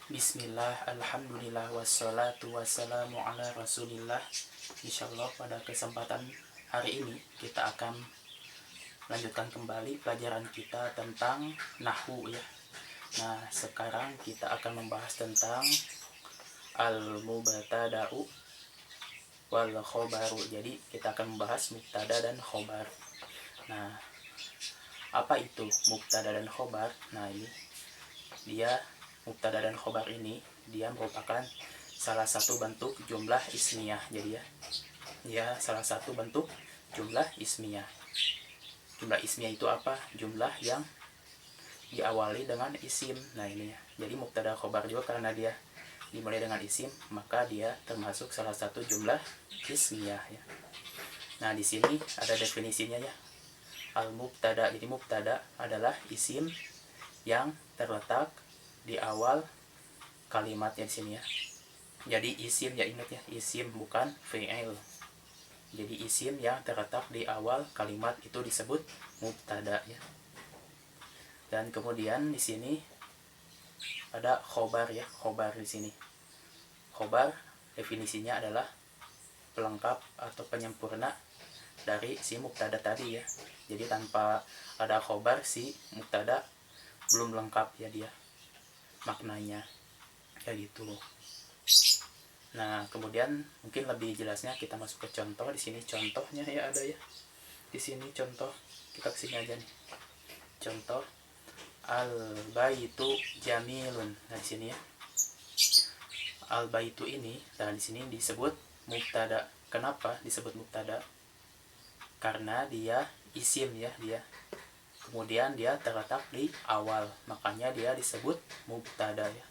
Bismillah, alhamdulillah, wassalatu wassalamu ala rasulillah. Insyaallah pada kesempatan hari ini kita akan lanjutkan kembali pelajaran kita tentang nahwu ya. Nah, sekarang kita akan membahas tentang al-mubtada'u wal khobaru. Jadi kita akan membahas mubtada dan khobar. Nah, apa itu mubtada dan khobar? Nah, ini dia mubtada dan khobar ini dia merupakan salah satu bentuk jumlah ismiyah. Jadi ya salah satu bentuk jumlah ismiyah. Jumlah ismiyah itu apa? Jumlah yang diawali dengan isim. Nah ini ya. Jadi mubtada khobar juga karena dia dimulai dengan isim, maka dia termasuk salah satu jumlah ismiyah ya. Nah di sini ada definisinya ya. Al mubtada, jadi mubtada adalah isim yang terletak di awal kalimatnya di sini ya. Jadi isim ya, ingat ya, isim bukan fi'il. Jadi isim yang terletak di awal kalimat itu disebut mubtada ya. Dan kemudian di sini ada khobar ya, khobar di sini. Khobar definisinya adalah pelengkap atau penyempurna dari si mubtada tadi ya. Jadi tanpa ada khobar si mubtada belum lengkap ya dia maknanya kayak gitu. Nah kemudian mungkin lebih jelasnya kita masuk ke contoh. Di sini contohnya ya ada ya. Di sini contoh, kita kesini aja nih. Contoh al baitu jamilun. Nah di sini ya. Al baitu ini, nah di sini disebut mubtada. Kenapa disebut mubtada? Karena dia isim ya dia. Kemudian dia terletak di awal, makanya dia disebut mubtada ya.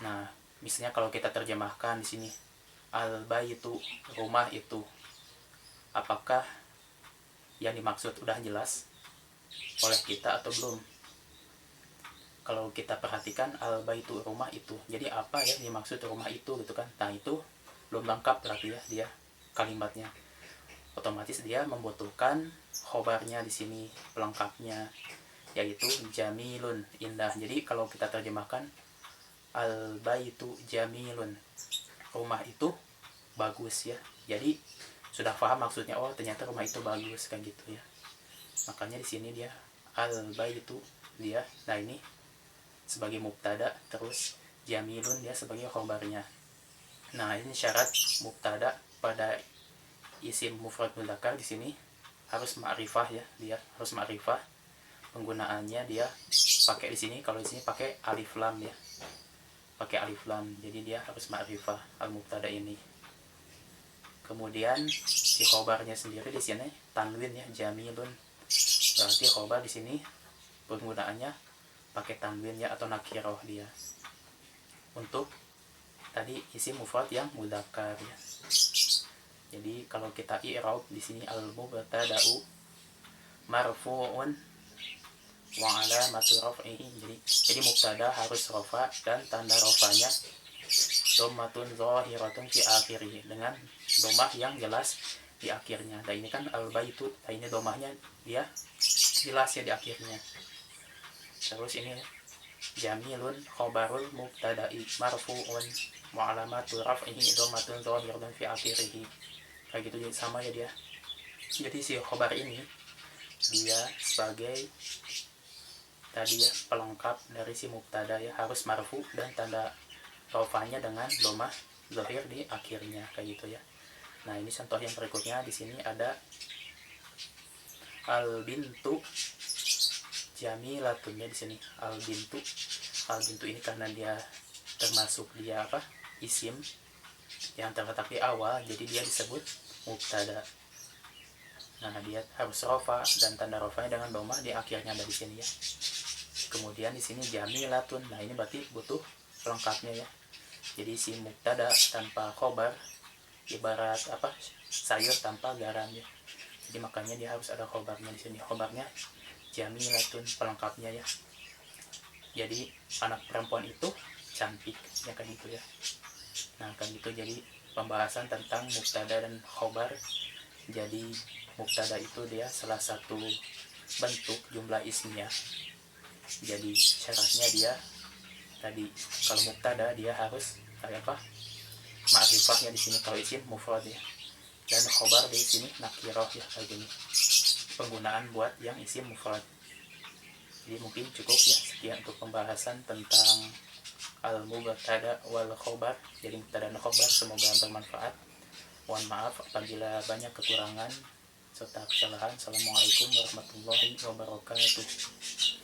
Nah, misalnya kalau kita terjemahkan di sini al-baitu, rumah itu. Apakah yang dimaksud udah jelas oleh kita atau belum? Kalau kita perhatikan al-baitu, rumah itu. Jadi apa ya dimaksud rumah itu gitu kan? Nah, itu belum lengkap berarti ya dia kalimatnya. Otomatis dia membutuhkan khobarnya di sini, pelengkapnya, yaitu jamilun, indah. Jadi kalau kita terjemahkan al baitu jamilun, rumah itu bagus ya. Jadi sudah paham maksudnya, oh ternyata rumah itu bagus kayak gitu ya. Makanya di sini dia al baitu dia, nah ini sebagai mubtada, terus jamilun dia sebagai khobarnya. Nah ini syarat mubtada pada isim mufrad mudzakkar di sini harus ma'rifah ya, dia harus ma'rifah. Penggunaannya dia pakai di sini, kalau di sini pakai alif lam ya. Pakai alif lam. Jadi dia harus ma'rifah al mubtada ini. Kemudian si khobarnya sendiri di sini tanwin ya, jamilun. Berarti khobar di sini penggunaannya pakai tanwin ya atau nakirah dia. Untuk tadi isim mufrad yang mudzakkar ya. Jadi kalau kita i'rab di sini al-mubtada'u marfu'un wa 'alamatu raf'ihi. Jadi mubtada harus rafa dan tanda rafanya dhammatun zahiratun fi akhirih, dengan dhammah yang jelas di akhirnya. Dan ini kan al-baitu, ini dhammahnya dia jelas ya di akhirnya. Terus ini jamilun khabarul mubtada'i marfu'un wa 'alamatu raf'ihi dhammatun zahiratun fi akhirih. Kayak gitu, jadi sama ya dia. Jadi si khobar ini dia sebagai tadi ya pelengkap dari si mubtada ya, harus marfu dan tanda rafanya dengan dhammah zahir di akhirnya kayak gitu ya. Nah ini contoh yang berikutnya. Di sini ada al bintu jamilatun ya. Di sini al bintu ini karena dia termasuk dia apa, isim yang terletak di awal, jadi dia disebut mubtada. Nah dia harus rafa dan tanda rafanya dengan dhammah di akhirnya dari sini ya. Kemudian di sini jamilatun, nah ini berarti butuh pelengkapnya ya. Jadi si mubtada tanpa khobar ibarat apa, sayur tanpa garam ya. Jadi makanya dia harus ada khobarnya di sini. Khobarnya jamilatun, pelengkapnya ya. Jadi anak perempuan itu cantik ya kan gitu ya. Nah kan gitu, jadi pembahasan tentang mubtada dan khobar. Jadi mubtada itu dia salah satu bentuk jumlah ismiyah. Jadi syaratnya dia tadi. Kalau mubtada dia harus kayak apa, ma'rifahnya di sini kalau isim mufrad ya, dan khobar di sini nakirah ya, kayak gini penggunaan buat yang isim mufrad. Jadi mungkin cukup ya sekian untuk pembahasan tentang al mubtada wal khobar. Jadi mubtada dan khobar semoga bermanfaat. Mohon maaf apabila banyak kekurangan serta kesalahan. Assalamualaikum warahmatullahi wabarakatuh.